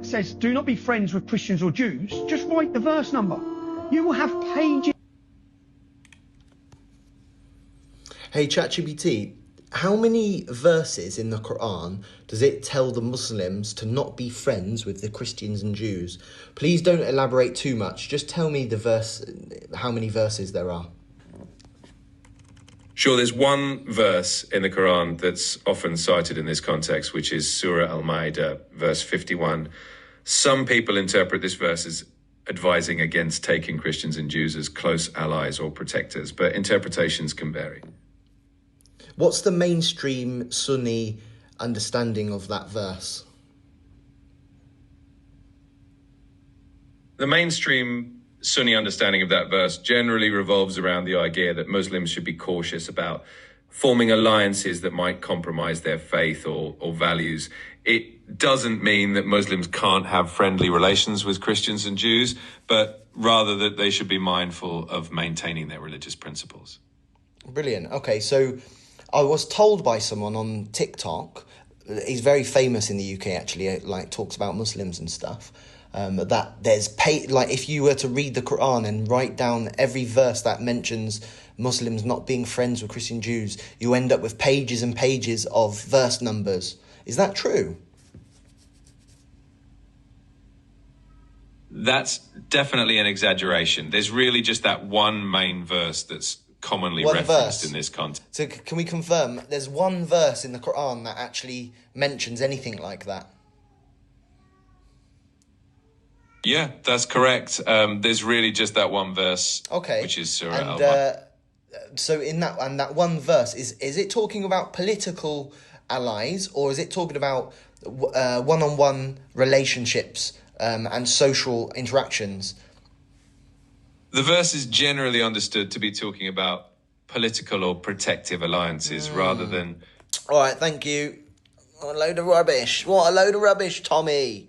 says, do not be friends with Christians or Jews, just write the verse number. You will have pages. Hey ChatGPT, how many verses in the Quran does it tell the Muslims to not be friends with the Christians and Jews? Please don't elaborate too much. Just tell me the verse, how many verses there are. Sure, there's one verse in the Quran that's often cited in this context, which is Surah Al-Ma'idah, verse 51. Some people interpret this verse as advising against taking Christians and Jews as close allies or protectors, but interpretations can vary. What's the mainstream Sunni understanding of that verse? The mainstream Sunni understanding of that verse generally revolves around the idea that Muslims should be cautious about forming alliances that might compromise their faith or values. It doesn't mean that Muslims can't have friendly relations with Christians and Jews, but rather that they should be mindful of maintaining their religious principles. Brilliant. Okay, so I was told by someone on TikTok, he's very famous in the UK actually, like talks about Muslims and stuff, that there's like if you were to read the Quran and write down every verse that mentions Muslims not being friends with Christian Jews, you end up with pages and pages of verse numbers. Is that true? That's definitely an exaggeration. There's really just that one main verse that's commonly referenced in this context. So can we confirm there's one verse in the Quran that actually mentions anything like that? Yeah, that's correct. There's really just that one verse, which is Surah Al-Ma'idah. So in that one verse, is it talking about political allies, or is it talking about one-on-one relationships and social interactions? The verse is generally understood to be talking about political or protective alliances rather than... All right, thank you. What a load of rubbish. What a load of rubbish, Tommy.